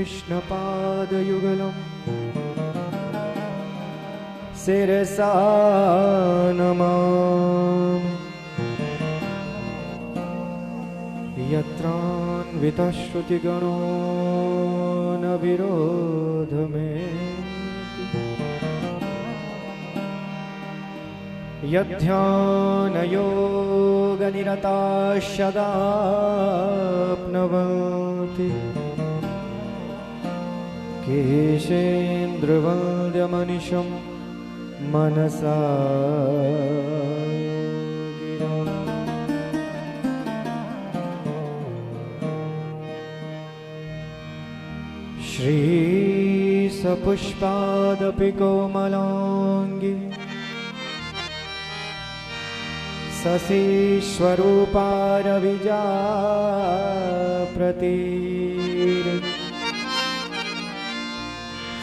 कृष्णपादयुगलम् शिरसा नमामि। यत्रान्वितश्रुतिगणो न विरोधमे, यध्यानयोगनिरताः सदाप्नवन्ति केशेन्द्रवन्द्यमनिशं मनसा गिरा। श्रीसपुष्पादपि कोमलाङ्गी शशिस्वरूपारविजा प्रतीर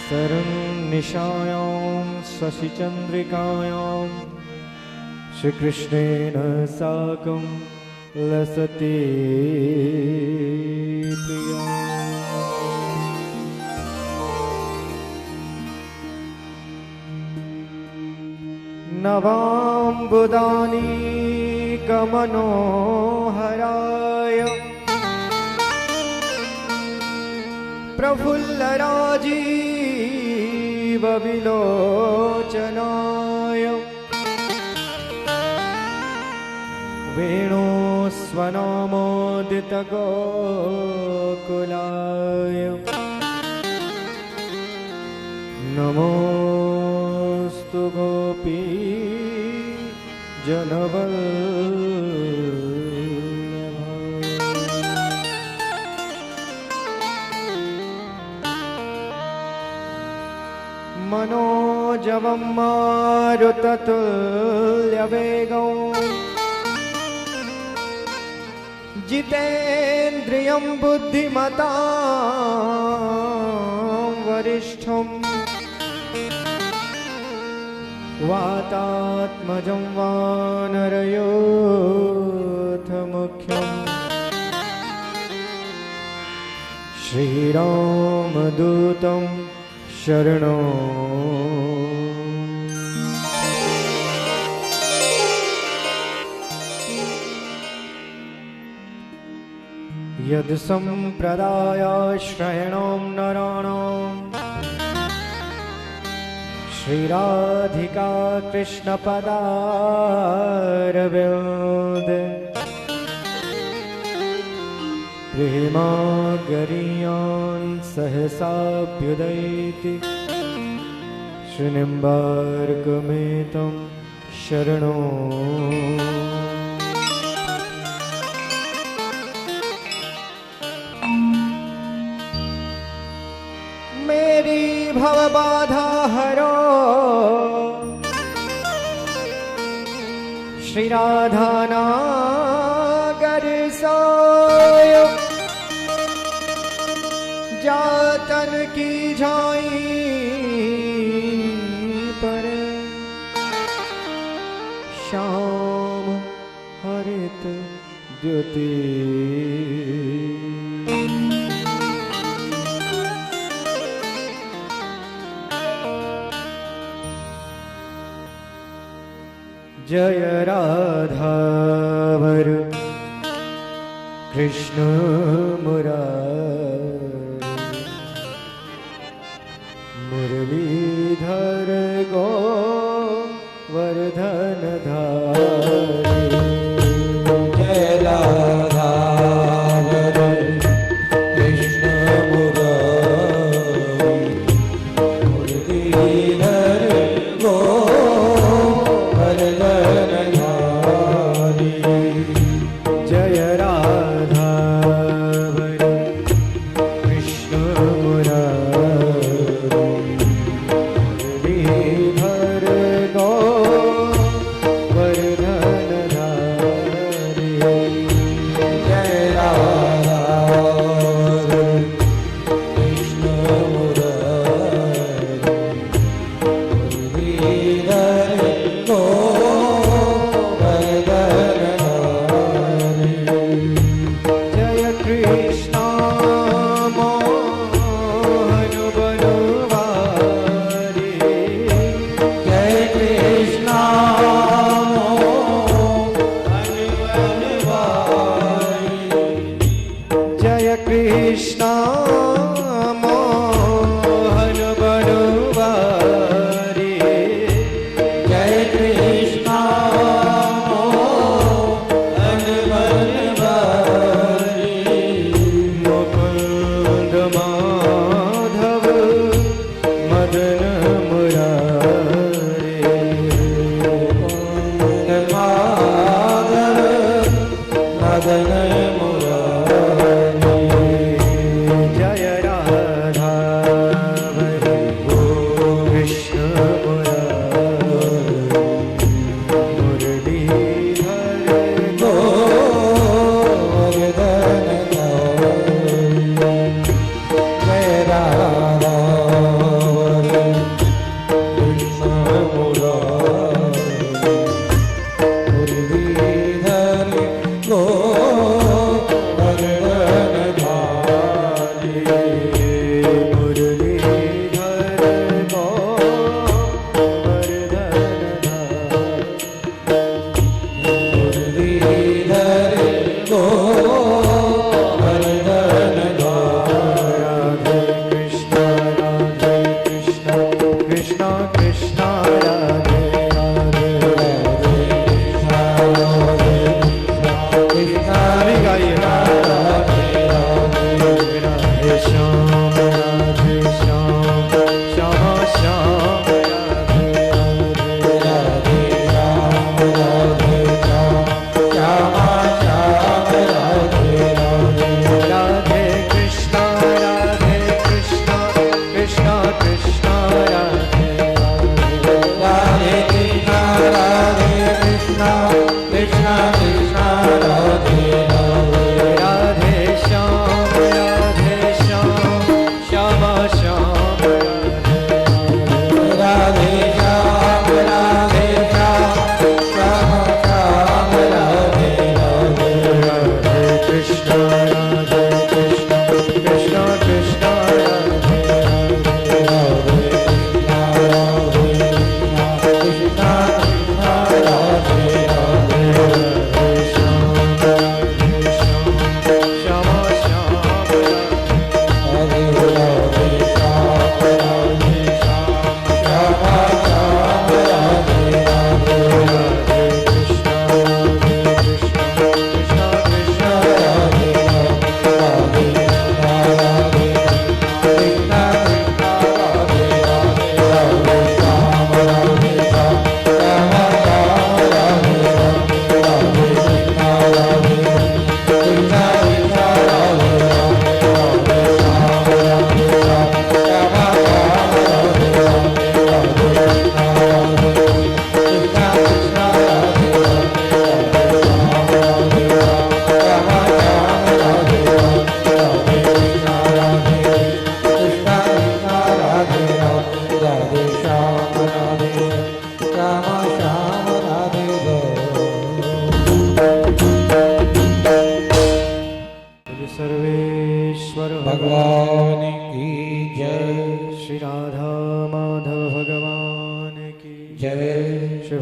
शरन्निशायां शशिचन्द्रिकायां श्रीकृष्णेन साकं लसति प्रिया। नवाम्बुदानी कमनोहराय प्रफुल्लराजीवविलोचनाय वेणुस्वनामोदितगोकुलाय नमोस्तु गोपी जनवल्लभा। मनोजवं मारुततुल्यवेगं जितेन्द्रियं बुद्धिमतां वरिष्ठम् वातात्मजं वानरयोथमुख्यं श्रीरामदूतं शरणो। यद् सम्प्रदायाश्रयणं नराणाम् श्रीराधिका कृष्णपदारविन्द प्रेमागरीयान् सहसाभ्युदयति श्रीनिम्बार्कमेतं शरणो। मेरी भवबाधा हरो श्री राधा नागर सोय जातन की झाई पर श्याम हरित द्युति। जय राधावर कृष्ण मुरारी मुरलीधर गोवर्धन धारी। जय राधावर कृष्ण मुरारी मुरलीधर जय राधावर कृष्ण मुरारी मुरलीधर गोवर्धन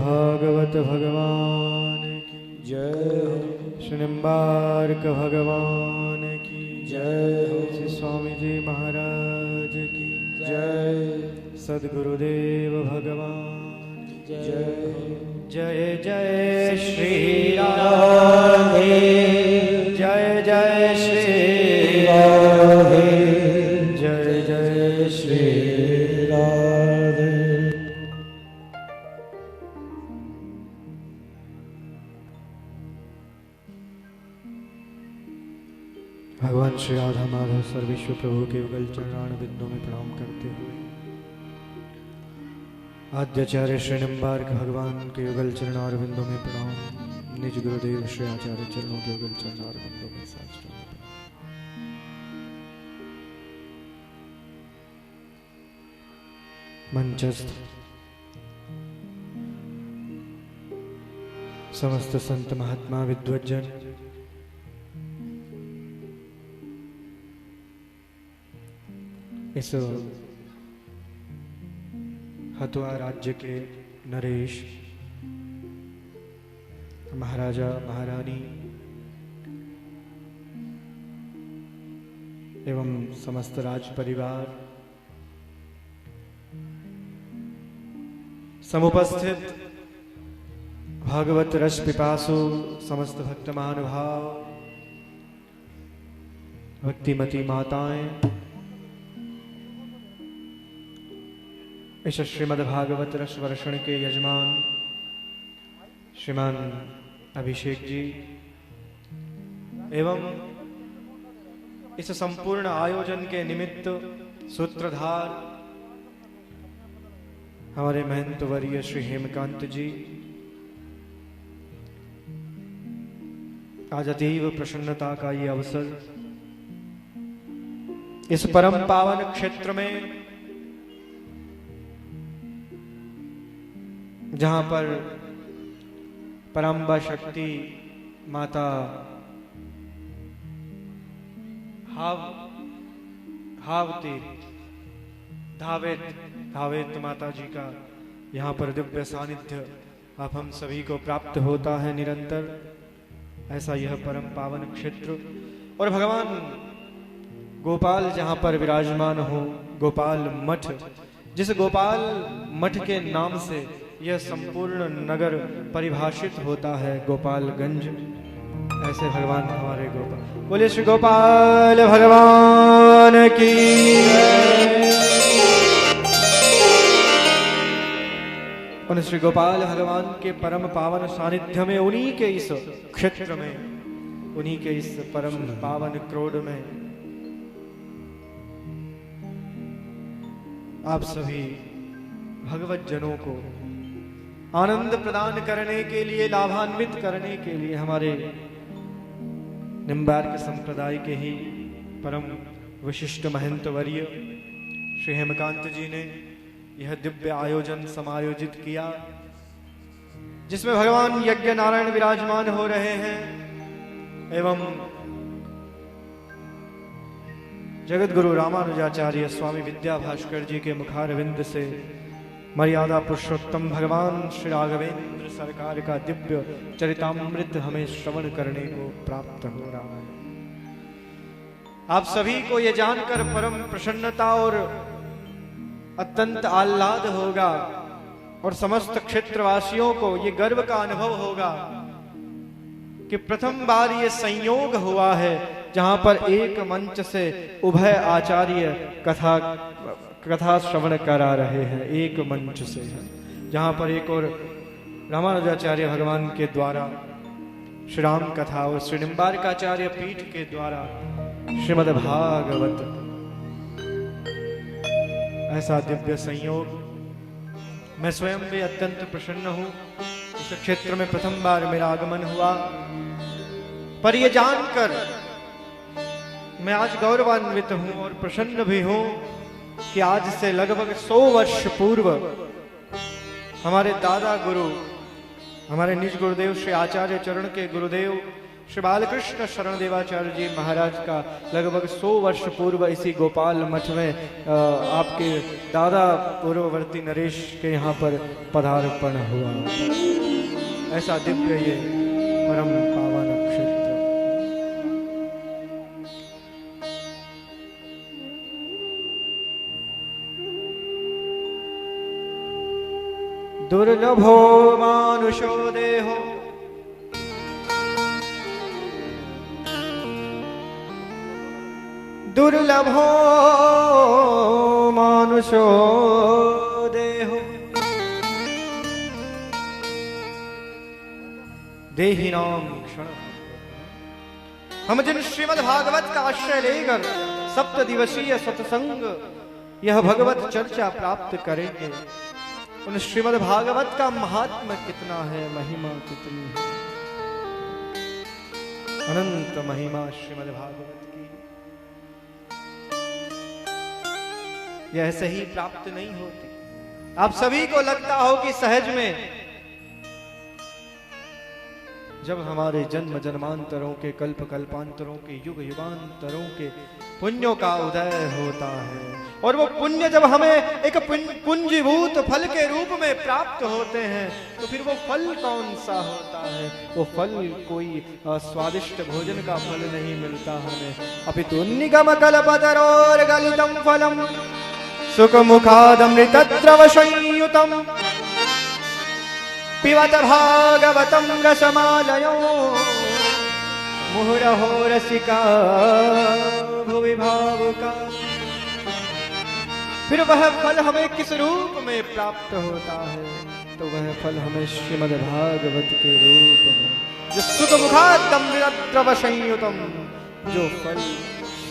भागवत भगवान की जय हो। श्री निम्बार्क भगवान की जय हो। श्री स्वामी जी महाराज की जय सद्गुरुदेव भगवान की जय जय जय श्री राधे जय जय श्री राधे जय जय श्री राधे। भगवान श्री राधा माधव सर्वेश्वर प्रभु के युगल चरणान बिंदु में प्रणाम करते हुए आद्याचार्य श्री निम्बार्क भगवान के युगल चरणार बिंदु में प्रणाम। निज गुरुदेव श्री आचार्य चरणों के युगल चरणार बिंदु में साष्टांग प्रणाम। मंचस्थ समस्त संत महात्मा विद्वज्जन, इस हथुआ राज्य के नरेश, महाराजा महारानी एवं समस्त राज परिवार, समुपस्थित भागवत रस पिपासु समस्त भक्त महानुभाव, भक्तिमती माताएं, इस श्रीमद् भागवत रस वर्षण के यजमान श्रीमान अभिषेक जी एवं इस संपूर्ण आयोजन के निमित्त सूत्रधार हमारे महंत वर्य श्री हेमकांत जी, आज अतीव प्रसन्नता का ये अवसर इस परम पावन क्षेत्र में, जहां पर परम्बा शक्ति माता धावेत माता जी का यहाँ पर दिव्य सानिध्य आप हम सभी को प्राप्त होता है निरंतर। ऐसा यह परम पावन क्षेत्र और भगवान गोपाल जहाँ पर विराजमान हो, गोपाल मठ, जिस गोपाल मठ के नाम से यह संपूर्ण नगर परिभाषित होता है, गोपालगंज, ऐसे भगवान हमारे गोपाल। बोले श्री गोपाल भगवान की। उन श्री गोपाल भगवान के परम पावन सानिध्य में, उन्हीं के इस क्षेत्र में, उन्हीं के इस परम पावन क्रोध में आप सभी भगवत जनों को आनंद प्रदान करने के लिए, लाभान्वित करने के लिए हमारे निम्बार्क संप्रदाय के ही परम विशिष्ट महंत वर्य श्री हेमकांत जी ने यह दिव्य आयोजन समायोजित किया, जिसमें भगवान यज्ञ नारायण विराजमान हो रहे हैं एवं जगत गुरु रामानुजाचार्य स्वामी विद्या भास्कर जी के मुखारविंद से मर्यादा पुरुषोत्तम भगवान श्री राघवेंद्र सरकार का दिव्य चरितामृत हमें श्रवण करने को प्राप्त हो रहा है। आप सभी को ये जानकर परम प्रसन्नता और अत्यंत आह्लाद होगा और समस्त क्षेत्रवासियों को ये गर्व का अनुभव होगा कि प्रथम बार ये संयोग हुआ है जहां पर एक मंच से उभय आचार्य कथा श्रवण करा रहे हैं। एक मंच से, जहां पर एक और रामानुजाचार्य भगवान के द्वारा श्री राम कथा और श्री निम्बार्काचार्य पीठ के द्वारा श्रीमद् भागवत, ऐसा दिव्य संयोग। मैं स्वयं भी अत्यंत प्रसन्न हूं। इस क्षेत्र में प्रथम बार मेरा आगमन हुआ, पर यह जानकर मैं आज गौरवान्वित हूं और प्रसन्न भी हूं कि आज से लगभग 100 वर्ष पूर्व हमारे दादा गुरु, हमारे निज गुरुदेव श्री आचार्य चरण के गुरुदेव श्री बालकृष्ण शरण देवाचार्य जी महाराज का लगभग 100 वर्ष पूर्व इसी गोपाल मठ में आपके दादा पूर्ववर्ती नरेश के यहाँ पर पदार्पण हुआ। ऐसा दिव्य ये परम पावन क्षेत्र। दुर्लभो मानुषो देहो दुर्लभो मानुषो देहो देहिनाम क्षण। हम जिन श्रीमद् भागवत का आश्रय लेकर 7 दिवसीय सत्संग यह भगवत चर्चा प्राप्त करेंगे, उन श्रीमद् भागवत का महात्म्य कितना है, महिमा कितनी है। अनंत महिमा श्रीमद् भागवत की। यह ऐसे ही प्राप्त नहीं होती। आप सभी को लगता हो कि सहज में जब हमारे जन्म जन्मांतरों के कल्प कल्पांतरों के युग युगांतरों के पुण्यों का उदय होता है, और वो पुण्य जब हमें एक पुंजीभूत फल के रूप में प्राप्त होते हैं, तो फिर वो फल कौन सा होता है? वो फल कोई स्वादिष्ट भोजन का फल नहीं मिलता हमें। अपितु निगम कल्पतरोर गलितम फलम सुख मुखादमृतद्रव संयुतम पिबत भागवतम रसमालयो मुहुरहो रसिका भुवि भावुका। फिर वह फल हमें किस रूप में प्राप्त होता है? तो वह फल हमें श्रीमद् भागवत के रूप में, जो सुख मुखादमृतद्रव संयुतम, जो फल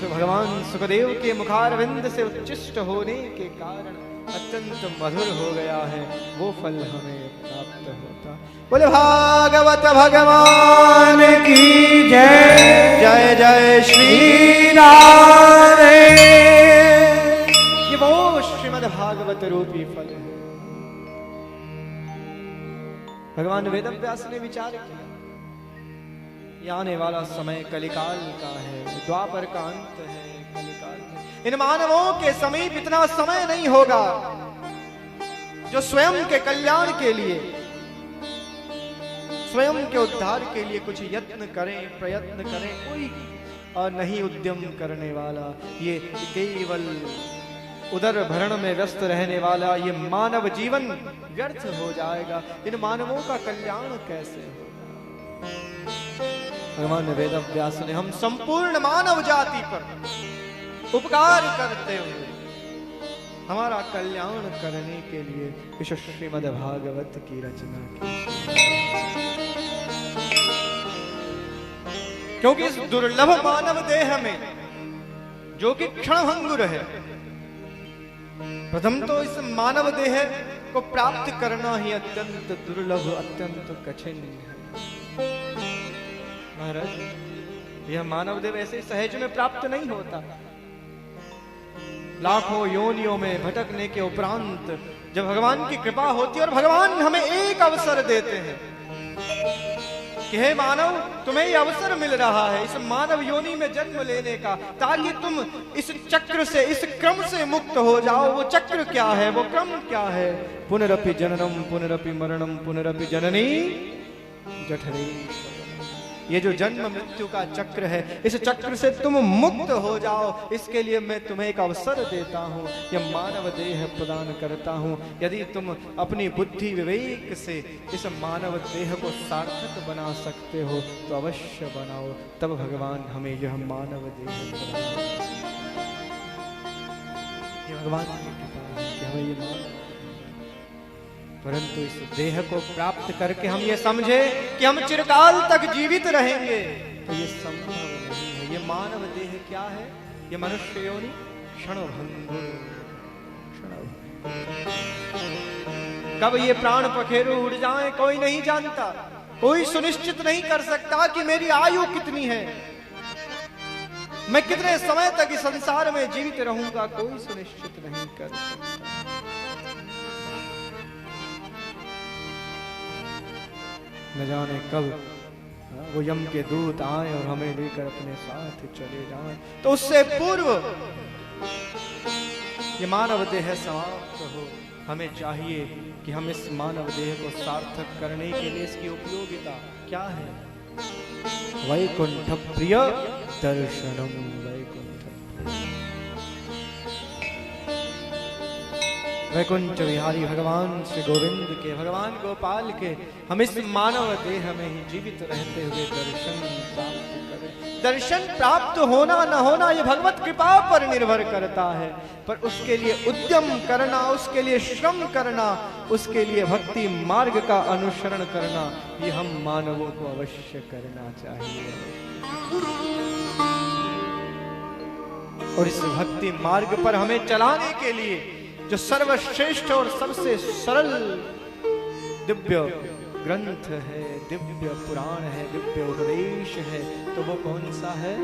भगवान सुखदेव के मुखारविंद से उच्चिष्ट होने के कारण अत्यंत मधुर हो गया है, वो फल हमें प्राप्त होता। बोले भागवत भगवान की जय। जय जय श्री राधे। ये वो श्रीमद् भागवत रूपी फल है। भगवान वेदव्यास ने विचार किया, ये आने वाला समय कलिकाल का है, द्वापर का अंत है, कलिकाल है। इन मानवों के समीप इतना समय नहीं होगा जो स्वयं के कल्याण के लिए, स्वयं के उद्धार के लिए कुछ यत्न करें, प्रयत्न करें। कोई नहीं उद्यम करने वाला, ये केवल उदर भरण में व्यस्त रहने वाला ये मानव जीवन व्यर्थ हो जाएगा। इन मानवों का कल्याण कैसे होगा? भगवान वेदव्यास ने हम संपूर्ण मानव जाति पर उपकार करते हुए हमारा कल्याण करने के लिए इस श्रीमद् भागवत की रचना की। क्योंकि इस दुर्लभ मानव देह में, जो कि क्षणभंगुर है, प्रथम तो इस मानव देह को प्राप्त करना ही अत्यंत दुर्लभ, अत्यंत कठिन है। महाराज, यह मानव देह ऐसे सहज में प्राप्त नहीं होता। लाखों योनियों में भटकने के उपरांत जब भगवान की कृपा होती है और भगवान हमें एक अवसर देते हैं कि हे मानव, तुम्हें यह अवसर मिल रहा है इस मानव योनि में जन्म लेने का, ताकि तुम इस चक्र से, इस क्रम से मुक्त हो जाओ। वो चक्र क्या है, वो क्रम क्या है? पुनरपि जननम पुनरपि मरणम पुनरपि जननी जठरे। ये जो जन्म मृत्यु का चक्र है, इस चक्र से तुम मुक्त हो जाओ, इसके लिए मैं तुम्हें एक अवसर देता हूँ, यह मानव देह प्रदान करता हूँ। यदि तुम अपनी बुद्धि विवेक से इस मानव देह को सार्थक बना सकते हो तो अवश्य बनाओ, तब भगवान हमें यह मानव देह प्रदान। ये भगवान की कृपा है कि हमें ये मानव, परंतु इस देह को प्राप्त करके हम ये समझे कि हम चिरकाल तक जीवित रहेंगे, तो ये संभव नहीं है। ये मानव देह क्या है? ये मनुष्य योनि क्षणभंगुर। कब ये प्राण पखेरु उड़ जाए कोई नहीं जानता, कोई सुनिश्चित नहीं कर सकता कि मेरी आयु कितनी है, मैं कितने समय तक इस संसार में जीवित रहूंगा, कोई सुनिश्चित नहीं कर सकता। न जाने कब वो यम के दूत आए और हमें लेकर अपने साथ चले जाएं, तो उससे पूर्व ये मानव देह समाप्त हो। हमें चाहिए कि हम इस मानव देह को सार्थक करने के लिए इसकी उपयोगिता क्या है? वैकुंठ प्रिय दर्शनम, वैकुंठ विहारी भगवान श्री गोविंद के, भगवान गोपाल के हम इस मानव देह में ही जीवित रहते हुए दर्शन प्राप्त करें। दर्शन प्राप्त होना न होना ये भगवत कृपा पर निर्भर करता है, पर उसके लिए उद्यम करना, उसके लिए श्रम करना, उसके लिए भक्ति मार्ग का अनुसरण करना, ये हम मानवों को अवश्य करना चाहिए। और इस भक्ति मार्ग पर हमें चलाने के लिए जो सर्वश्रेष्ठ और सबसे सरल दिव्य ग्रंथ है, दिव्य पुराण है, दिव्य उपदेश है, तो वो कौन सा है?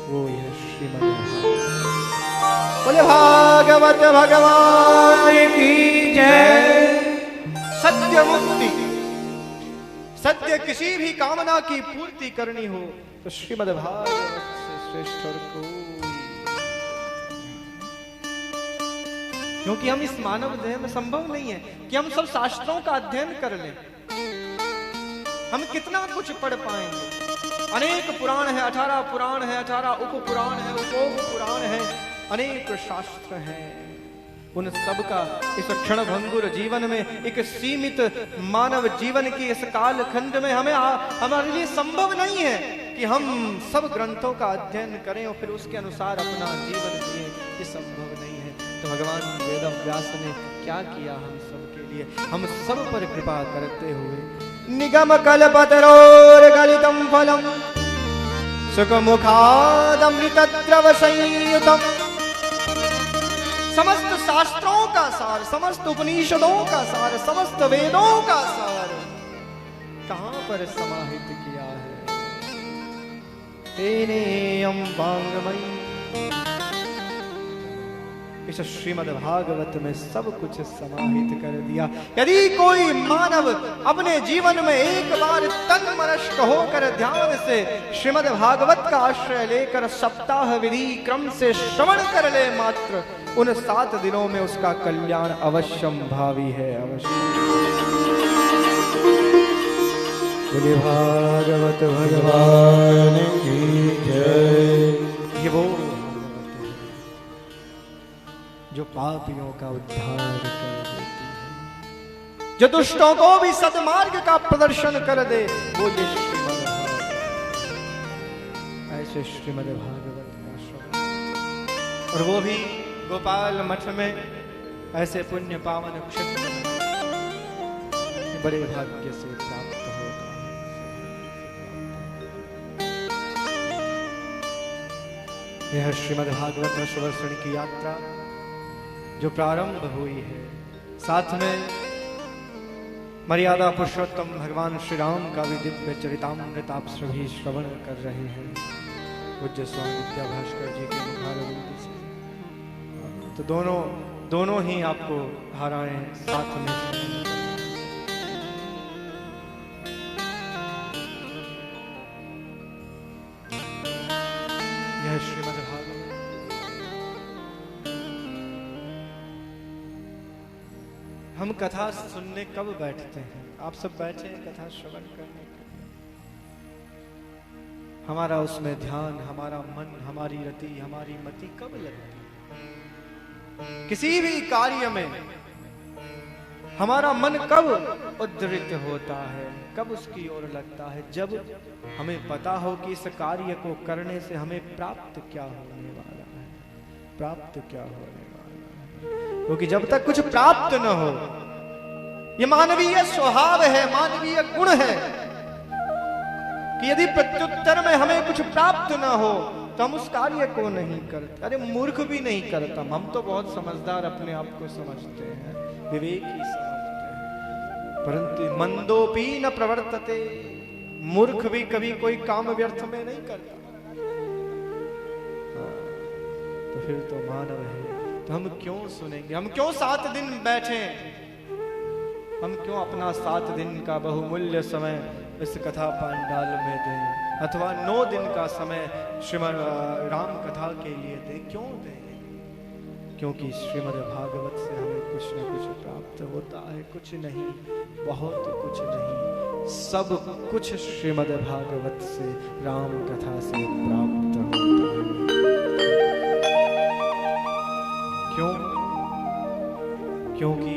वो यह श्रीमद् भागवत। बोले भागवत भगवान की जय। सत्य मुक्ति, सत्य किसी भी कामना की पूर्ति करनी हो तो श्रीमद् भागवत से श्रेष्ठ और कोई, क्योंकि हम इस मानव देह में संभव नहीं है कि हम सब शास्त्रों का अध्ययन कर लें। हम कितना कुछ पढ़ पाएंगे? अनेक पुराण है, 18 पुराण है, 18 उप पुराण है, उपोप पुराण है, अनेक शास्त्र हैं। उन सब का इस क्षण भंगुर जीवन में, एक सीमित मानव जीवन की इस काल खंड में हमारे लिए संभव नहीं है कि हम सब ग्रंथों का अध्ययन करें और फिर उसके अनुसार अपना जीवन जिए। ये संभव नहीं है। तो भगवान वेद व्यास ने क्या किया हम सब के लिए? हम सब पर कृपा करते हुए निगम कल्पतरोर गलितम फलम सुख मुखादमृतद्रव संयुतम, समस्त शास्त्रों का सार, समस्त उपनिषदों का सार, समस्त वेदों का सार कहां पर समाहित किया है? तेने वांगमयी, इस श्रीमद् भागवत में सब कुछ समाहित कर दिया। यदि कोई मानव अपने जीवन में एक बार तन मनस्क होकर ध्यान से श्रीमद् भागवत का आश्रय लेकर सप्ताह विधि क्रम से श्रवण कर ले मात्र, उन 7 दिनों में उसका कल्याण अवश्यम भावी है। अवश्य। बोले भागवत भगवान की जय। ये वो जो पापियों का उद्धार कर देती है, जो दुष्टों को भी सद्मार्ग का प्रदर्शन कर दे, वो ये श्रीमद् भागवत। ऐसे श्रीमद् भागवत का श्रवण, और वो भी गोपाल मठ में, ऐसे पुण्य पावन क्षेत्र में, बड़े भाग्य से प्राप्त होगा। यह श्रीमद् भागवत श्रवण की यात्रा जो प्रारंभ हुई है, साथ में मर्यादा पुरुषोत्तम भगवान श्री राम का भी दिव्य चरितामृत आप सभी श्रवण कर रहे हैं पूज्य स्वामी विद्या भास्कर जी के मुखारविंद से। तो दोनों ही आपको धाराएं साथ में यह श्रीमद् भागवत। हम कथा सुनने कब बैठते हैं? आप सब बैठे हैं कथा श्रवण करने के लिए। हमारा उसमें ध्यान, हमारा मन, हमारी रति, हमारी मति कब लगती है? किसी भी कार्य में हमारा मन कब उद्धृत होता है, कब उसकी ओर लगता है? जब हमें पता हो कि इस कार्य को करने से हमें प्राप्त क्या होने वाला है, प्राप्त क्या होने वाला है। क्योंकि जब तक कुछ प्राप्त न हो, ये मानवीय स्वभाव है, मानवीय गुण है कि यदि प्रत्युत्तर में हमें कुछ प्राप्त न हो तो हम उस कार्य को नहीं करते। अरे मूर्ख भी नहीं करता, हम तो बहुत समझदार अपने आप को समझते हैं, विवेकी समझते हैं, परंतु मंदोपी न प्रवर्तते, मूर्ख भी कभी कोई काम व्यर्थ में नहीं करता। तो फिर तो मानव है, तो हम क्यों सुनेंगे? हम क्यों 7 दिन बैठे? हम क्यों अपना 7 दिन का बहुमूल्य समय इस कथा पांडाल में दें, अथवा 9 दिन का समय श्रीमद् राम कथा के लिए दें? क्यों दें? क्योंकि श्रीमद् भागवत से हमें कुछ न कुछ प्राप्त होता है। कुछ नहीं, बहुत कुछ नहीं, सब कुछ श्रीमद् भागवत से, राम कथा से प्राप्त होता है। क्यों? क्योंकि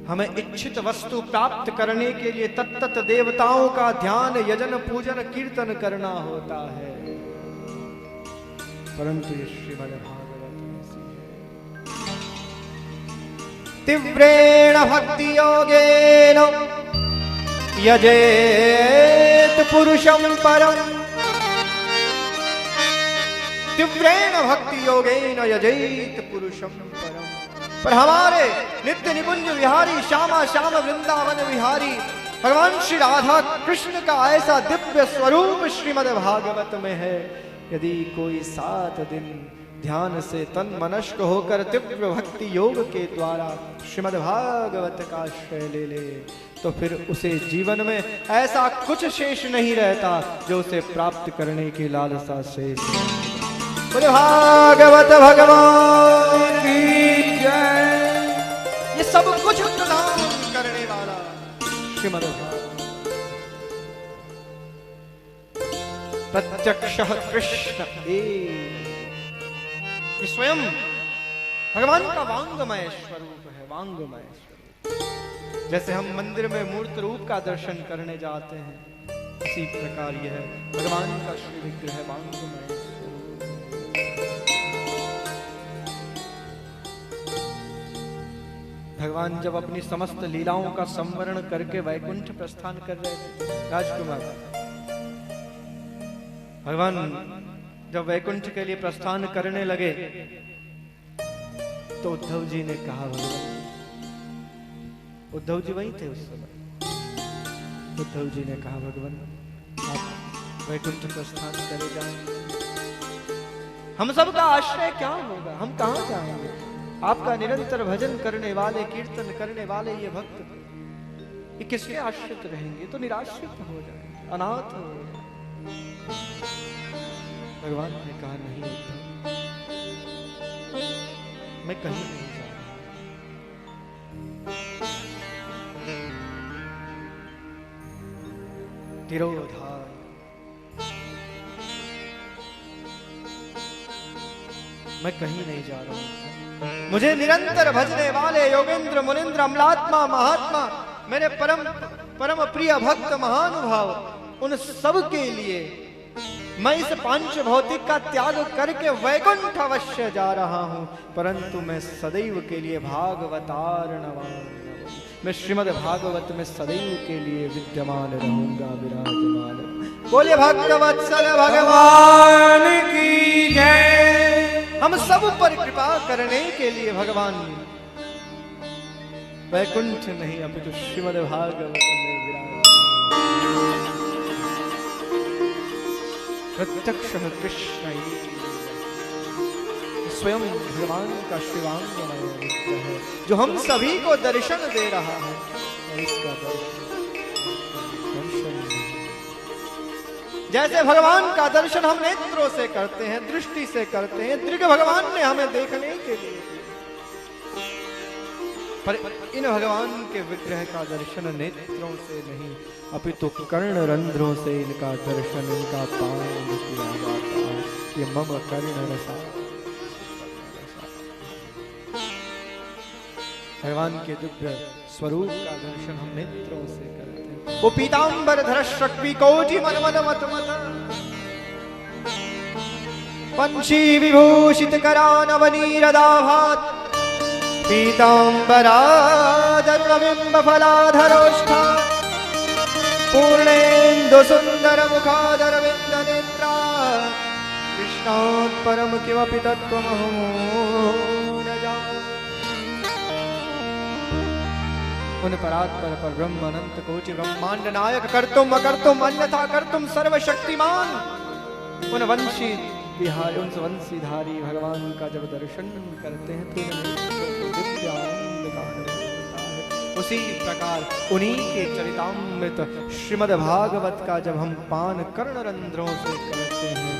हमें इच्छित वस्तु प्राप्त करने के लिए तत्त देवताओं का ध्यान, यजन, पूजन, कीर्तन करना होता है, परंतु ये श्रीमद् भागवत ऐसी है। तीव्रेण भक्ति योगेन यजेत पुरुषं परम, तीव्रेण भक्ति योगेन यजेत पुरुषं परम। पर हमारे नित्य निकुंज विहारी, श्यामा श्याम वृंदावन विहारी भगवान श्री राधा कृष्ण का ऐसा दिव्य स्वरूप श्रीमद् भागवत में है। यदि कोई 7 दिन ध्यान से तन मनस्क होकर तीव्र भक्ति योग के द्वारा श्रीमद् भागवत का आश्रय ले ले, तो फिर उसे जीवन में ऐसा कुछ शेष नहीं रहता जो उसे प्राप्त करने की लालसा शेष है। बोले भागवत भगवान की जय। ये सब कुछ प्रदान करने वाला श्रीमद् भागवत, प्रत्यक्ष कृष्ण ये स्वयं भगवान का वांगमय स्वरूप है, वांगमय स्वरूप। जैसे हम मंदिर में मूर्त रूप का दर्शन करने जाते हैं, इसी प्रकार यह भगवान का श्री विग्रह वांगमय स्वरूप। भगवान जब अपनी समस्त लीलाओं का संवरण करके वैकुंठ प्रस्थान कर रहे थे, राजकुमार भगवान जब वैकुंठ के लिए प्रस्थान करने लगे, तो उद्धव जी ने कहा, भगवान, उद्धव जी वहीं थे उस समय, उद्धव जी ने कहा, भगवान आप वैकुंठ प्रस्थान करे जाएं, हम सबका आश्रय क्या होगा, हम कहां जाएंगे? आपका निरंतर भजन करने वाले, कीर्तन करने वाले ये भक्त, ये किसके आश्रित रहेंगे? तो निराश्रित हो जाएंगे, अनाथ हो जाएंगे। भगवान ने कहा, नहीं उद्धव, मैं कहीं नहीं जा रहा। तिरोधान, मैं कहीं नहीं जा रहा हूं। मुझे निरंतर भजने वाले योगेंद्र, मुनिंद्र, अमलात्मा, महात्मा, मेरे परम परम प्रिय भक्त, महानुभाव, उन सब के लिए मैं इस पांच भौतिक का त्याग करके वैकुंठ अवश्य जा रहा हूं, परंतु मैं सदैव के लिए भागवतार्णवान, मैं श्रीमद् भागवत में सदैव के लिए विद्यमान रहूंगा, विराजमान। बोले भक्तवत्सल भगवान की जय। हम सब पर कृपा करने के लिए भगवान वैकुंठ नहीं अपितु श्रीमद् भागवत में विराजमान। प्रत्यक्ष कृष्ण स्वयं भगवान का शिवांगमय विग्रह है, जो हम सभी को दर्शन दे रहा है, और इसका दर्शन जैसे भगवान का दर्शन हम नेत्रों से करते हैं, दृष्टि से करते हैं, दृग भगवान ने हमें देखने के लिए, पर इन भगवान के विग्रह का दर्शन नेत्रों से नहीं अपितु कर्ण रंध्रों से इनका दर्शन, इनका पान किया जाता है। ये मम कर्ण रसा, भगवान के दिव्य स्वरूप का दर्शन हम नेत्रों से करते हैं। वो पीतांबर धर शक्ति कोटि मन मन मत मत, पंची विभूषित करानवनीरदाभात, पीतांबरादरुणबिंब फलाधरोष्ठा, पूर्णेन्दु सुंदर मुखादरविंद नेत्रा, कृष्णात् परम किमपि तत्त्वमहो न जाने। उन परात्पर पर ब्रह्म अनंत कोटि ब्रह्मांड नायक कर्तुम अकर्तुम अन्यथा कर्तुम सर्वशक्तिमान, उन वंशी बिहारी, उन वंशीधारी भगवान का जब दर्शन करते हैं तो दिव्य आनंद का अनुभव होता है। उसी प्रकार उन्हीं के चरितामृत श्रीमद् भागवत का जब हम पान कर्ण रंध्रों से करते हैं,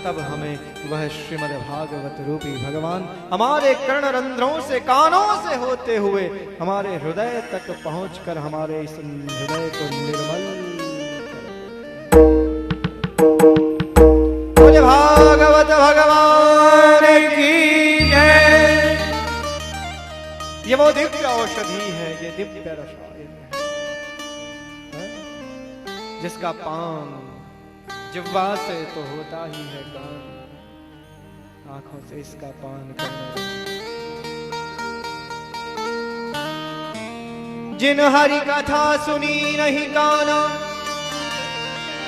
तब हमें वह श्रीमद् भागवत रूपी भगवान हमारे कर्ण रंध्रों से, कानों से होते हुए हमारे हृदय तक पहुंचकर हमारे इस हृदय को निर्मल बोले भागवत भगवान की जय। ये वो दिव्य औषधि है, ये दिव्य रसायन है, जिसका पान जिह्वा से तो होता ही है कान, आंखों से इसका पान करना। जिन हरि कथा सुनी नहीं काना,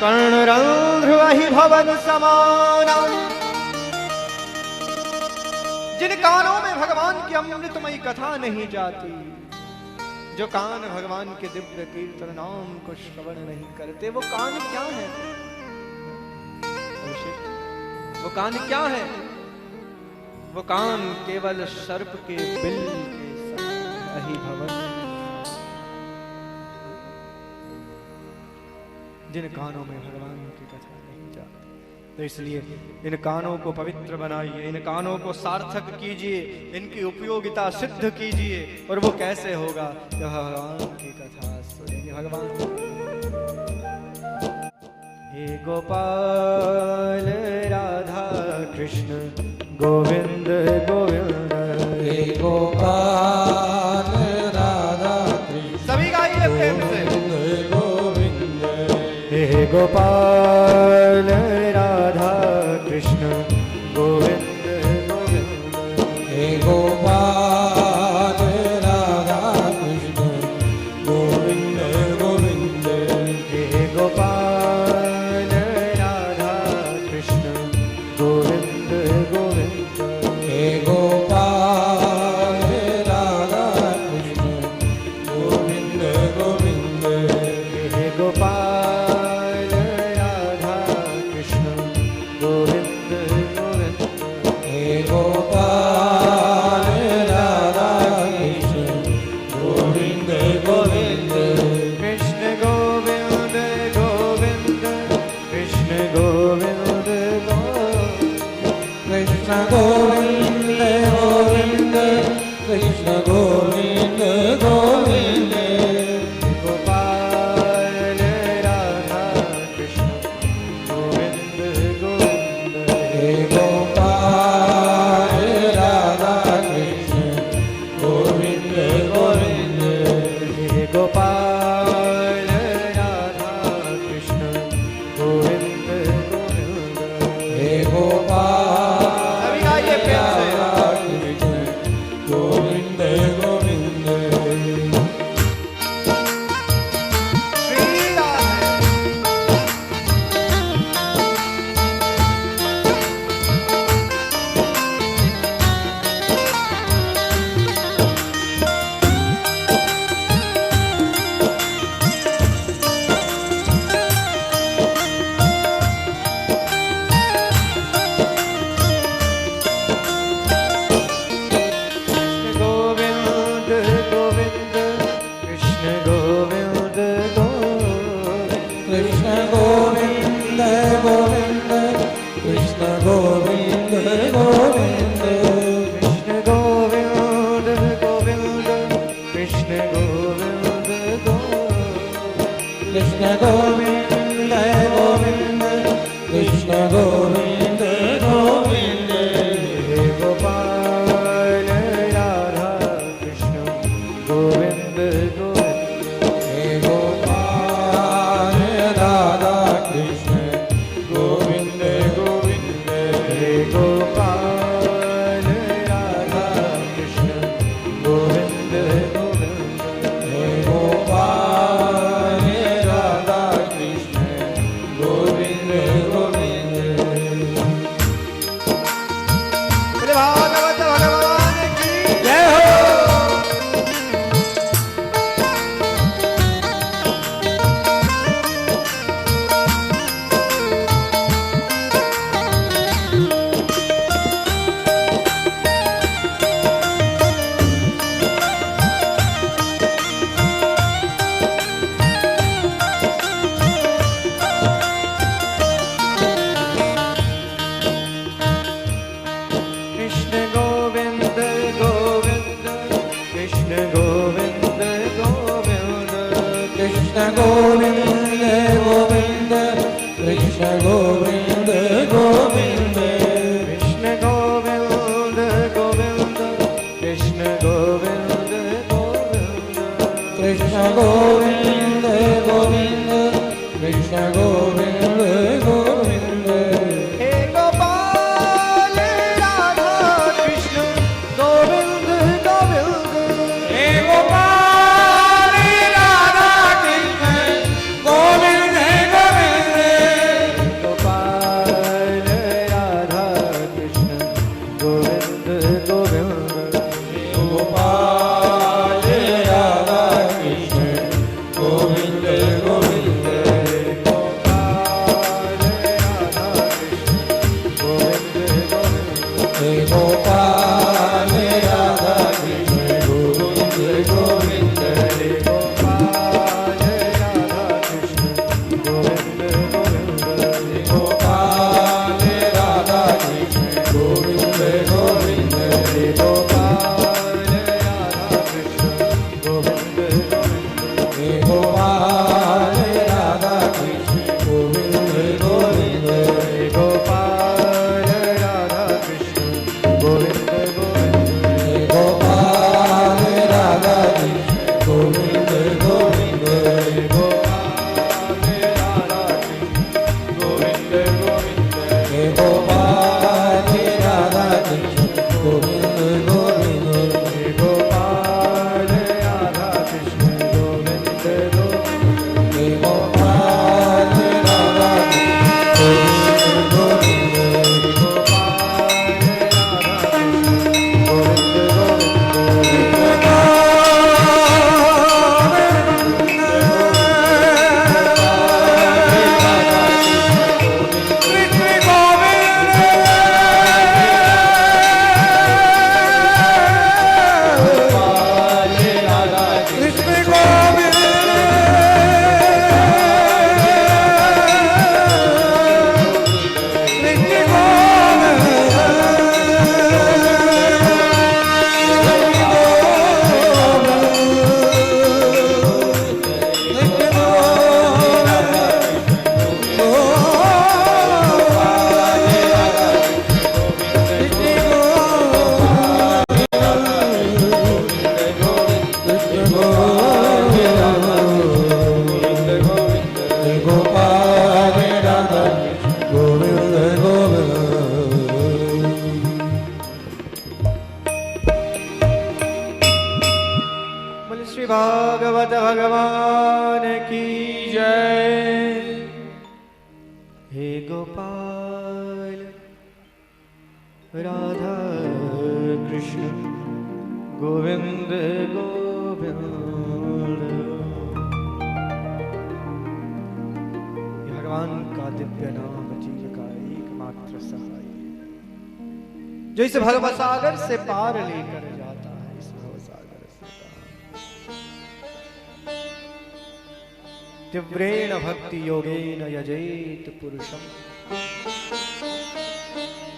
कर्ण रंध्र वही भवन समाना। जिन कानों में भगवान की अमृतमयी कथा नहीं जाती, जो कान भगवान के दिव्य कीर्तन नाम को श्रवण नहीं करते, वो कान क्या है? वो कान क्या है? वो कान केवल सर्प के बिल के समान ही भवन। जिन कानों में भगवान की कथा नहीं जाती, तो इसलिए इन कानों को पवित्र बनाइए, इन कानों को सार्थक कीजिए, इनकी उपयोगिता सिद्ध कीजिए। और वो कैसे होगा? जब भगवान की कथा सुनेंगे। भगवान हे गोपाल राधा कृष्ण गोविंद गोविंद, हे गोपाल राधा कृष्ण सभी गाइए प्रेम से। गोविंद हे गोपाल राधा कृष्ण गोविंद गोविंद, हे गोपाल राधा कृष्ण गोविंद गोविंद, हे गोपाल राधा कृष्ण गोविंद गोविंद, हे गोपाल राधा कृष्ण गोविंद गोविंद, हे गोपाल राधा कृष्ण गोविंद गोविंद, हे गोपाल राधा कृष्ण गोविंद गोविंद, कृष्ण गोविंद गोविंद, कृष्ण गोविंद कृष्ण गोविंद गोविंद, कृष्ण गोविंद गोविंद, गोपाल राधा कृष्ण गोविंद गोविंद, हे गोपाल राधा कृष्ण गोविंद गोविंद, हे गोपाल राधा कृष्ण गोविंद गोविंद, हे गोपाल सभी आइए प्रेम से। राधा कृष्ण गोविंद गोविंद, श्री राधे गोविंद गोविंद, कृष्ण गोविंद गोविंद, कृष्ण गोविंद गोविंद, कृष्ण गोविंद गोविंद, कृष्ण गोविंद गोविंद, कृष्ण गोविंद गोविंद, कृष्ण गोविंद गोविंद, कृष्ण गोविंद गोविंद, हे गोपाल राधा कृष्ण गोविंद गोविंद, हे गोपाल राधा कृष्ण गोविंद गोविंद, हे गोपाल राधा कृष्ण गोविंद गोविंद, हे गोपाल राधा कृष्ण गोविंद गोविंद, कृष्ण गोविंद गोविंद कृष्ण गोविंद गोविंद कृष्ण गोविंद गोविंद कृष्ण गोविंद गोविंद कृष्ण गोविंद गोविंद कृष्ण गोविंद गोविंद हे गोपाल राधा कृष्ण गोविंद गोविंद हे गोपाल राधा कृष्ण गोविंद गोविंद गोपाल राधा कृष्ण गोविंद गोविंद गोपाल राधा कृष्ण गोविंद गोविंद गोपाल राधा कृष्ण गोविंद गोविंद हे गोपाल राधा कृष्ण गोविंद गोविंद गोपाल राधा कृष्ण गोविंद गोविंद हे गोपाल राधा कृष्ण गोविंद गोविंद हे गोपाल राधा कृष्ण गोविंद गोविंद हे गोपाल राधा कृष्ण गोविंद गोविंद हे गोपाल राधा कृष्ण गोविंद गोविंद हे गोपाल राधा कृष्ण गोविंद गोविंद हे गोपाल राधा कृष्ण गोविंद गोविंद हे गोपाल राधा कृष्ण गोविंद गोविंद हे गोपाल राधा कृष्ण गोविंद बोले श्री भागवत भगवान की जय। हे गोपाल राधा कृष्ण गोविंद गोविंद। भगवान का दिव्य नाम जीव का एकमात्र सहाय, जो इस भव सागर से पार लेकर जाता है। इस भव सागर से पार तीव्रेण भक्ति योगेन यजेत पुरुषम।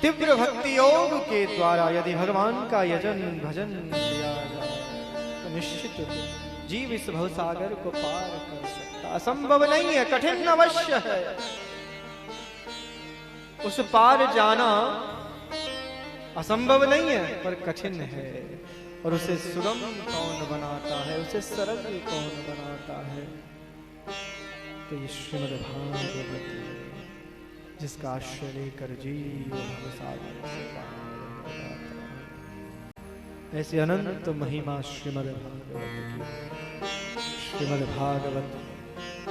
तीव्र भक्ति योग के द्वारा यदि भगवान का यजन भजन किया जाए तो निश्चित जीव इस भव सागर को पार कर सकता। असंभव नहीं है, कठिन अवश्य है। उस पार जाना असंभव नहीं है पर कठिन है। और उसे सुगम कौन बनाता है, उसे सरल कौन बनाता है? तो ये श्रीमद् भागवत जिसका आश्रय लेकर जीव भवसागर से पार हो जाता है। ऐसी अनंत महिमा श्रीमद् भागवत की। श्रीमद् भागवत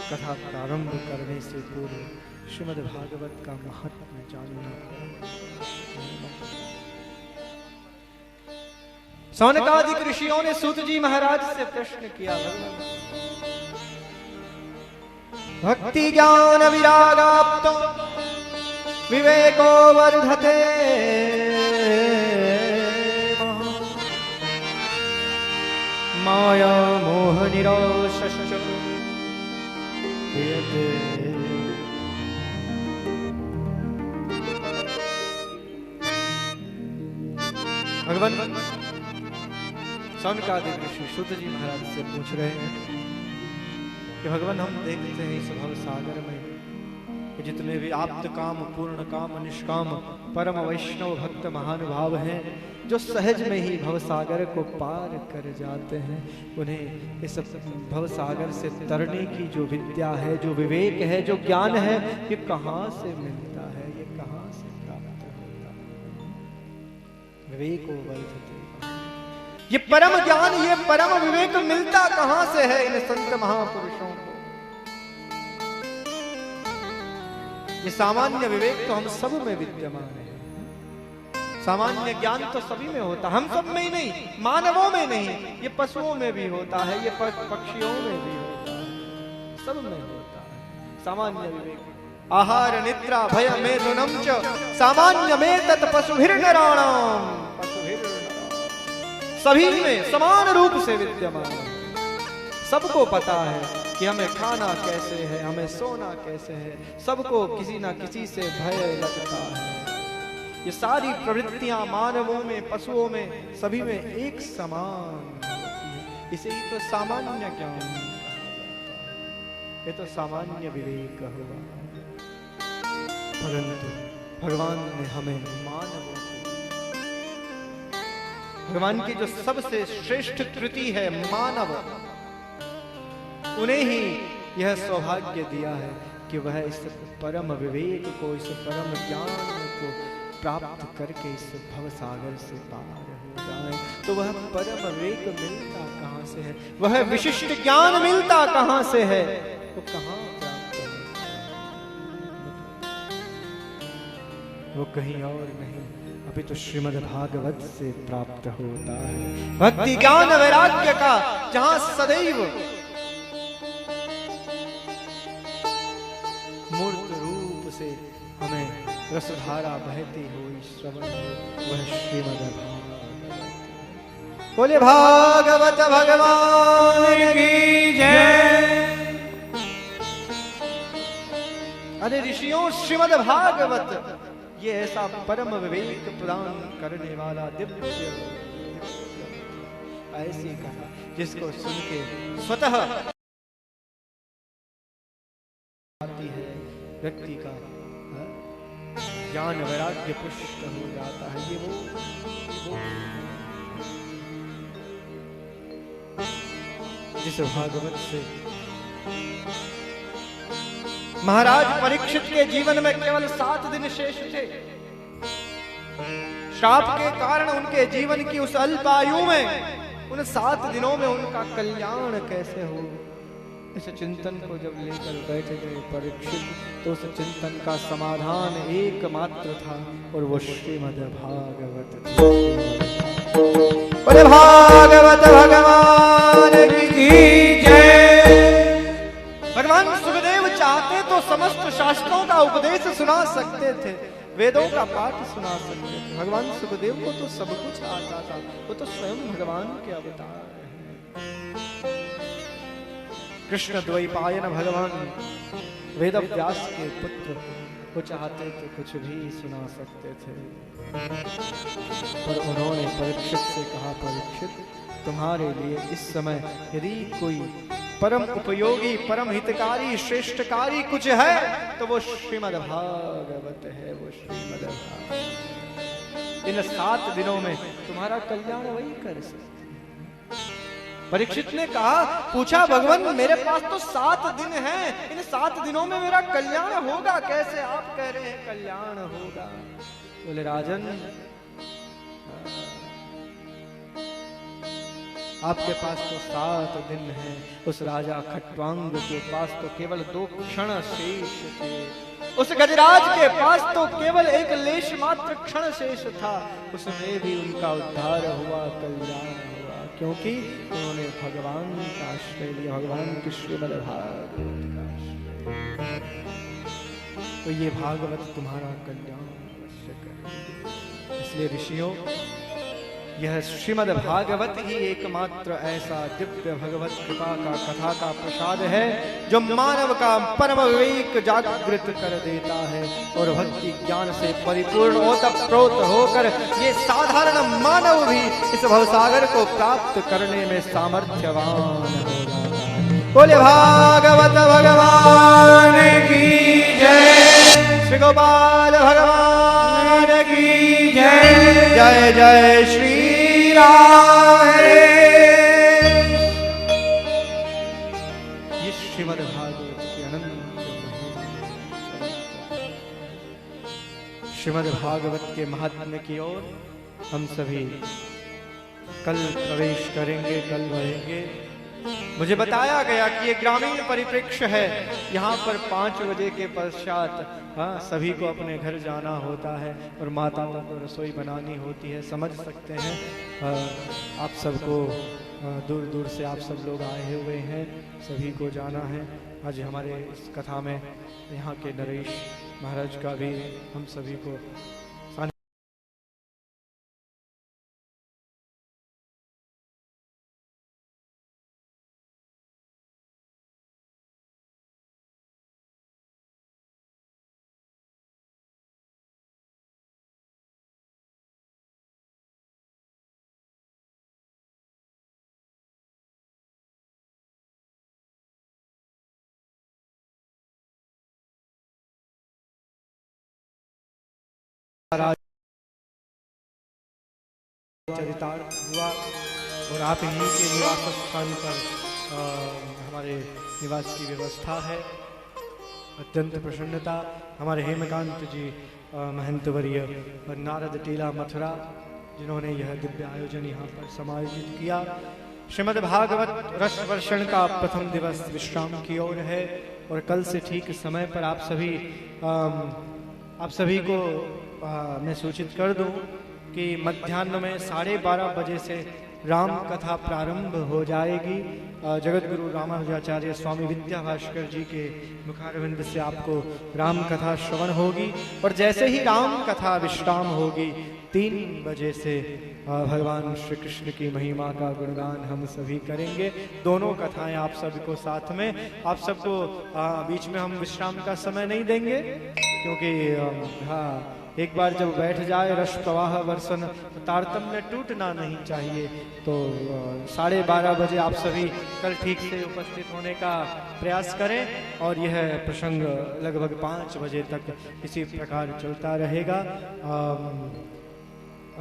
कथा प्रारंभ करने से पूर्व श्रीमद् भागवत का महत्व जानना। सौनकादिक ऋषियों ने सूत जी महाराज से प्रश्न किया, भक्ति ज्ञान विरागाप्तो विवेको वर्धते माया मोह निराशश्च क्रियते। भगवान सौनकादिक ऋषि सूत जी महाराज से पूछ रहे हैं, कि भगवान हम देखते हैं इस भव सागर में कि जितने भी आप्त काम, पूर्ण काम, निष्काम, परम वैष्णव भक्त महानुभाव हैं, जो सहज में ही भव सागर को पार कर जाते हैं, उन्हें इस भव सागर से तरने की जो विद्या है, जो विवेक है, जो ज्ञान है, ये कहाँ से मिलता है, ये कहाँ से प्राप्त होता है? विवेको वर्धते, ये परम ज्ञान, ये परम विवेक मिलता कहाँ से है इन संत महापुरुषों को? ये सामान्य विवेक तो हम सब में विद्यमान है, सामान्य ज्ञान तो सभी में होता, हम सब में ही नहीं, मानवों में नहीं, ये पशुओं में भी होता है, ये पक्षियों में भी होता है, सब में होता है सामान्य विवेक। आहार निद्रा भय मेथुनम च सामान्य में तत् पशुभिर्नराणाम, सभी में समान रूप से विद्यमान है। सबको पता है कि हमें खाना कैसे है, हमें सोना कैसे है, सबको किसी ना किसी से भय लगता है। ये सारी प्रवृत्तियां मानवों में, पशुओं में, सभी में एक समान होती है। इसे ही तो सामान्य ज्ञान, ये तो सामान्य विवेक हुआ। परंतु भगवान ने हमें मानवों को, भगवान की जो सबसे श्रेष्ठ कृति है मानव, उन्हें ही यह सौभाग्य दिया है कि वह इस परम विवेक को, इस परम ज्ञान को प्राप्त करके इस भव सागर से पार हो जाए। तो वह परम विवेक मिलता कहाँ से है, वह विशिष्ट ज्ञान मिलता कहाँ से है, तो कहाँ प्राप्त होता है? वो कहीं और नहीं, अभी तो श्रीमद् भागवत से प्राप्त होता है। भक्ति ज्ञान वैराग्य का जहां सदैव मूर्त रूप से हमें रसधारा बहती हुई श्रवण हो, वह श्रीमद् भागवत। बोले भागवत भगवान की जय। अरे ऋषियों, श्रीमद् भागवत ये ऐसा परम विवेक प्रदान करने वाला दिव्य, ऐसी कथा जिसको सुन के स्वतः आती है, व्यक्ति का ज्ञान वैराग्य पुष्ट हो जाता है। ये वो जिस भागवत से महाराज परीक्षित के जीवन में केवल 7 दिन शेष थे। श्राप के कारण उनके जीवन की उस अल्प आयु में, उन 7 दिनों में उनका कल्याण कैसे हो, इस चिंतन को जब लेकर बैठे गए परीक्षित, तो उस चिंतन का समाधान एकमात्र था, और वो श्रीमद् भागवत। बोले भागवत भगवान की जय। भगवान सुखदेव चाहते तो समस्त शास्त्रों का उपदेश सुना सकते थे, वेदों का पाठ सुना सकते थे। भगवान सुखदेव को तो सब कुछ आता था, वो तो स्वयं भगवान के अवतार हैं। कृष्ण द्वैपायन भगवान वेद व्यास के पुत्र, वो चाहते तो कुछ भी सुना सकते थे, पर उन्होंने परीक्षित से कहा, परीक्षित तुम्हारे लिए इस समय यदि कोई परम उपयोगी, परम हितकारी, श्रेष्ठकारी कुछ है तो वो श्रीमद् भागवत है, वो श्रीमद् भागवत। इन 7 दिनों में तुम्हारा कल्याण वही कर सकते। परीक्षित ने कहा, पूछा भगवान मेरे पास तो 7 दिन हैं, इन 7 दिनों में मेरा कल्याण होगा कैसे? आप कह रहे हैं कल्याण होगा। बोले राजन, आपके पास तो 7 दिन हैं, उस राजा खट्वांग के पास तो केवल 2 क्षण शेष थे, उस गजराज के पास तो केवल एक लेश मात्र क्षण शेष था, उसमें भी उनका उद्धार हुआ, कल्याण हुआ, क्योंकि उन्होंने भगवान का आश्रय लिया, भगवान के श्रीमद् भागवत का आश्रय। तो ये भागवत तुम्हारा कल्याण अवश्य करेगा। इसलिए ऋषियों, यह श्रीमद् भागवत ही एकमात्र ऐसा दिव्य भगवत कृपा का, कथा का प्रसाद है जो मानव का परम विवेक जागृत कर देता है, और भक्ति ज्ञान से परिपूर्ण ओतप्रोत होकर ये साधारण मानव भी इस भवसागर को प्राप्त करने में सामर्थ्यवान हो जाता है। बोले भागवत भगवान की जय। श्री गोपाल भगवान की जय। जय जय श्री राम। ये श्रीमद् भागवत की अनंत श्रीमद् भागवत के महात्म्य की ओर हम सभी कल प्रवेश करेंगे, कल बढ़ेंगे। मुझे बताया गया कि ये ग्रामीण परिप्रेक्ष्य है। यहाँ पर 5 बजे के पश्चात सभी को अपने घर जाना होता है और माताओं को रसोई बनानी होती है। समझ सकते हैं आप सबको दूर दूर से आप सब लोग आए हुए हैं, सभी को जाना है। आज हमारे इस कथा में यहाँ के नरेश महाराज का भी हम सभी को चरितार्थ हुआ और आप ही के निवास स्थान पर हमारे निवास की व्यवस्था है। अत्यंत प्रसन्नता हमारे हेमकांत जी महंत वर्य और नारद टीला मथुरा जिन्होंने यह दिव्य आयोजन यहाँ पर समायोजित किया। श्रीमद् भागवत रस वर्षण का प्रथम दिवस विश्राम की ओर है और कल से ठीक समय पर आप सभी को मैं सूचित कर दूं कि मध्याह्न में 12:30 बजे से राम कथा प्रारंभ हो जाएगी। जगत गुरु रामानुजाचार्य स्वामी विद्या भास्कर जी के मुखारविंद से आपको राम कथा श्रवण होगी और जैसे ही राम कथा विश्राम होगी 3 बजे से भगवान श्री कृष्ण की महिमा का गुणगान हम सभी करेंगे। दोनों कथाएं आप सबको साथ में, आप सबको बीच में हम विश्राम का समय नहीं देंगे क्योंकि एक बार जब बैठ जाए रस प्रवाह वर्षन तारतम्य टूटना नहीं चाहिए। तो 12:30 बजे आप सभी कल ठीक से उपस्थित होने का प्रयास करें और यह प्रसंग लगभग 5 बजे तक इसी प्रकार चलता रहेगा।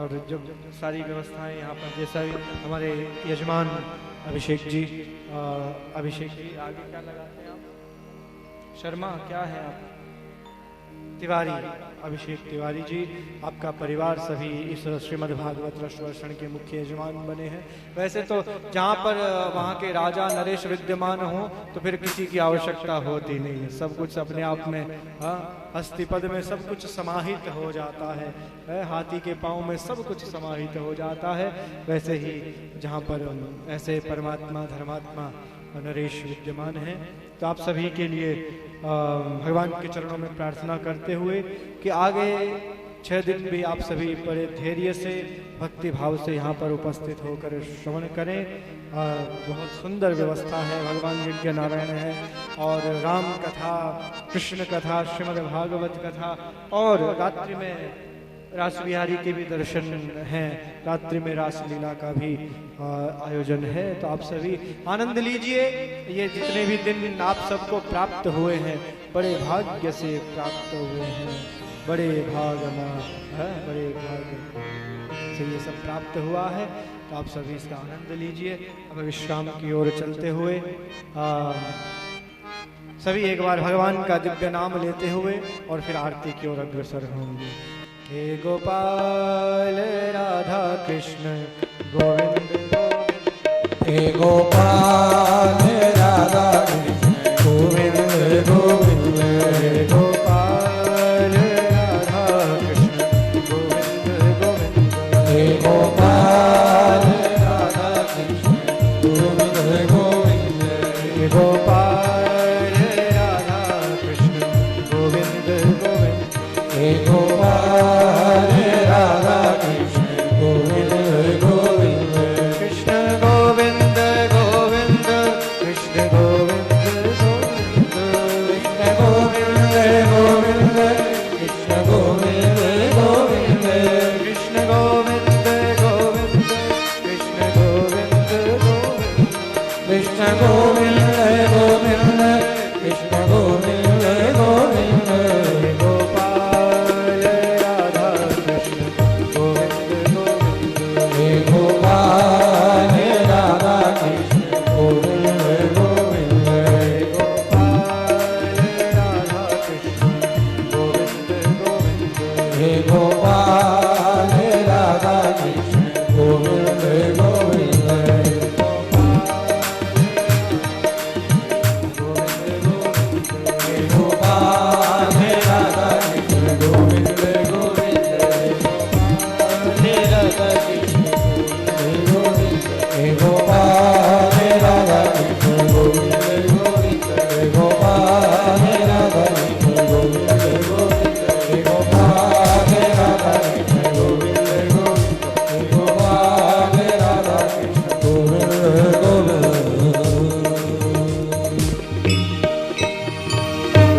और जब सारी व्यवस्थाएं यहाँ पर जैसा हमारे यजमान अभिषेक जी आगे क्या लगाते हैं आप? शर्मा क्या है आप? तिवारी, अभिषेक तिवारी जी, आपका परिवार सभी इस श्रीमद् भागवत रस वर्षण के मुख्य यजमान बने हैं। वैसे तो जहाँ पर वहाँ के राजा नरेश विद्यमान हो तो फिर किसी की आवश्यकता होती नहीं है, सब कुछ अपने आप में हस्तिपद में सब कुछ समाहित हो जाता है, हाथी के पाँव में सब कुछ समाहित हो जाता है। वैसे ही जहाँ पर ऐसे परमात्मा धर्मात्मा नरेश विद्यमान हैं, तो आप सभी के लिए भगवान के चरणों में प्रार्थना करते हुए कि आगे 6 दिन भी आप सभी बड़े धैर्य से भक्ति भाव से यहाँ पर उपस्थित होकर श्रवण करें। बहुत सुंदर व्यवस्था है, भगवान यज्ञ नारायण है और राम कथा, कृष्ण कथा, श्रीमद् भागवत कथा और रात्रि में रास बिहारी के भी दर्शन हैं, रात्रि में रासलीला का भी आयोजन है। तो आप सभी आनंद लीजिए। ये जितने भी दिन आप सबको प्राप्त हुए हैं बड़े भाग्य से प्राप्त हुए हैं, बड़े भाग से ये सब प्राप्त हुआ है। तो आप सभी इसका आनंद लीजिए। अब विश्राम की ओर चलते हुए सभी एक बार भगवान का दिव्य नाम लेते हुए और फिर आरती की ओर अग्रसर होंगे। हे गोपाल राधा कृष्ण गोविंद, हे गोपाल राधा कृष्ण गोविंद गोविंद, हे गोपाल राधा कृष्ण गोविंद गोविंद, हे गोपाल राधा कृष्ण गोविंद गोविंद, हे गोपाल राधा कृष्ण गोविंद गोविंद, हे गोपाल राधा कृष्ण गोविंद गोविंद, कृष्ण गोविंद गोविंद कृष्ण गोविंद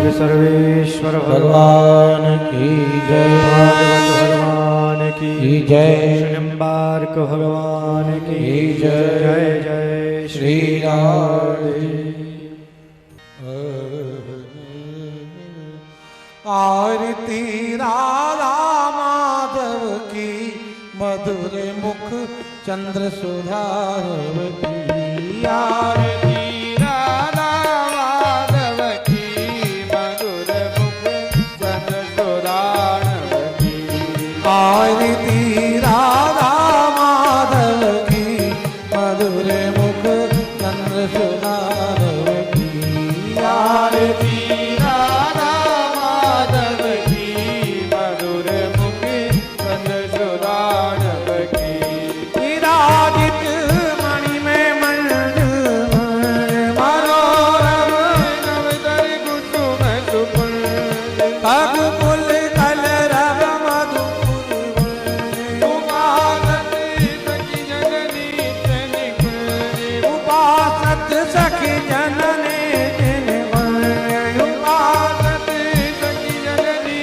श्री सर्वेश्वर भगवान की जय। भागवत भगवान की जय। श्री निम्बार्क भगवान की जय। जय जय श्री राम। आरती राधा माधव की मधुर मुख चंद्र सुधारव की। आरती राधा माधव की मधुर मुख चंद्र सुधारव की। आरती राधा माधव की मधुर मुख चंद्र सुधारव की। आरती राधा माधव की मधुर मुख चंद्र सुधारव की। विराजित मणि में मंडल मनोरम नवतर कुसुम सुकुंड। अगुकुल कलरव मधुपुर उपासत सखी जननी निकुंज। उपासत सखी जननी उपासत सखी जननी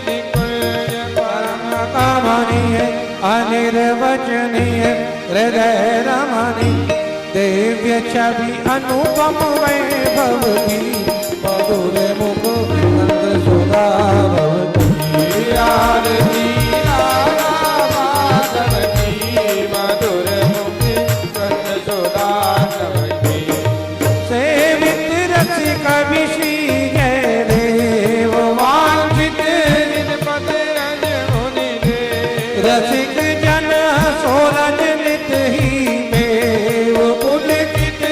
निकुंज। परम कमनीय अनिर्वचनीय हृदय रमणी दिव्य छवि अनुपम वैभव की मधुर मुख चंद्र सुधारव की। आरती राधा माधव की मधुर मुख चंद्र सुधारव की। सेवित रसिक विषी जय देव वांछित निपत रज मुनि देव। रसिक जन सोरज नित ही देव पुलकित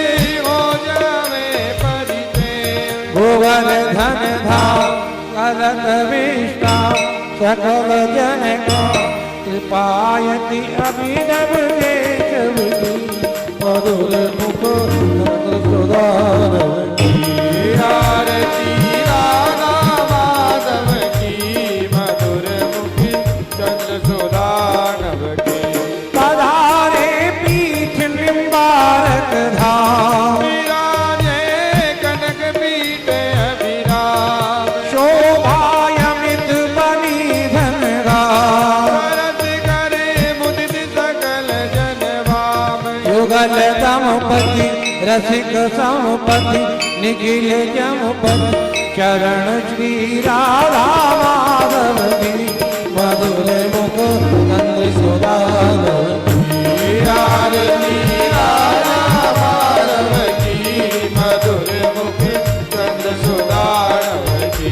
हो जावे परिदेव। गोवर्धन धाम करत विश्राम सकल जन को कृपायति अभिनव केशव की मधुर मुख चंद्र सुधारव की। आरती राधा माधव की मधुर मुख चंद्र सुधारव की। पधारे पीठ निम्बारक धाम विराजे कनक पीठ अभिराम। शोभायमित बनी धन राम भरत करे मुदित सकल जनवाम। युगल दमपति रसिक समपति निखिल जमपति चरण श्री राधा माधव की मधुर मुख चंद्र सुधारव की। आरती राधा माधव की मधुर मुख चंद्र सुधारव की।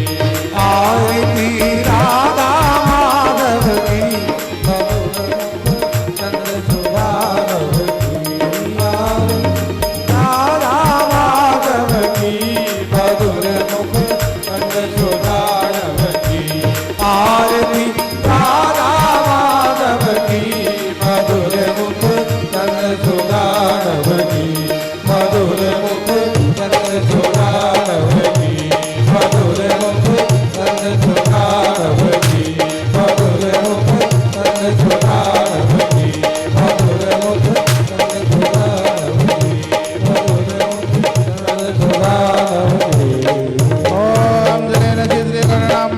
आरती राधा माधव की मधुर मुख चंद्र सुधारव की। राधा माधव की मधुर मुख चंद्र सुधारव की। आरती राधा माधव की मधुर मुख चंद्र सुधारव की। मधुर मुख चंद्र सुधारव की। मधुर मुख चंद्र सुधारव की। मधुर मुख चंद्र सुधारव की। मधुर मुख चंद्र सुधारव की। मधुर मुख चंद्र सुधारव की। ओम जय श्री गणनाम।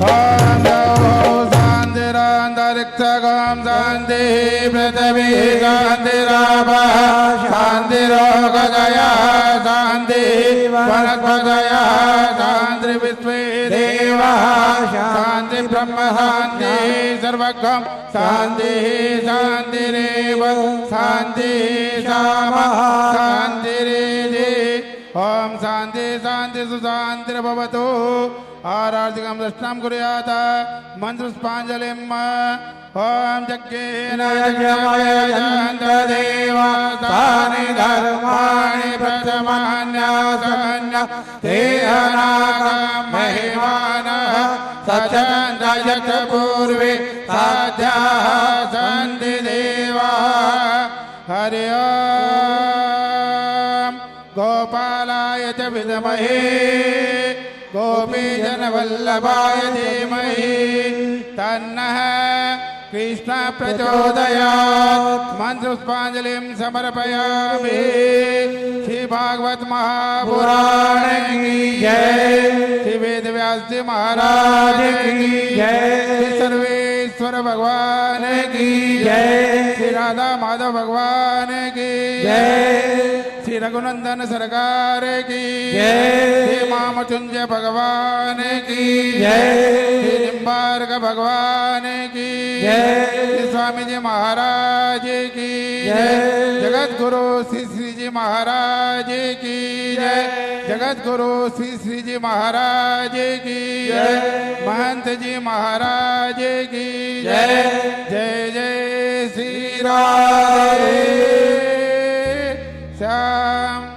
ओम शांतिरांतरिक्षगम शांति पृथ्वी शांतिरापः शांतिरोगदया शांति वनस्पतयः शांति विश्वे देवाः शांति ब्रह्म शांति सर्वगम शांति शांतिरेव शांति शामः शांतिरेधि। ओम शांति शांति सुशांतिर्भवतु। आरार्तिकं दर्शनं कुर्यात् मन्त्रपुष्पाञ्जलिम्। ओम यज्ञेन यज्ञमयजन्त देवास्तानि धर्माणि प्रथमान्यासन्य तेहनाकं महिमानः सचन्द यज्ञ पूर्वे साध्याः सन्ति देवाः। हरि ओम गोपालाय च विद्महे गोपीजनवल्लभाय धीमहि तन्नः कृष्ण प्रचोदयात्। मंत्रपुष्पांजलिं समर्पयामि। श्री भागवत महापुराण की जय। व्यास जी महाराज की जय, सर्वेश्वर भगवान की जय, श्री राधा माधव भगवान की जय, श्री रघुनंदन सरकार की जय, श्री मामचुंज भगवान की जय, श्री निम्बार्क भगवान की जय, श्री स्वामी जी महाराज की जय, जगत गुरु श्री श्री जी महाराज की जय, जगत गुरु श्री श्री जी महाराज की जय, महंत जी महाराज की जय, जय जय श्री राधे श्याम।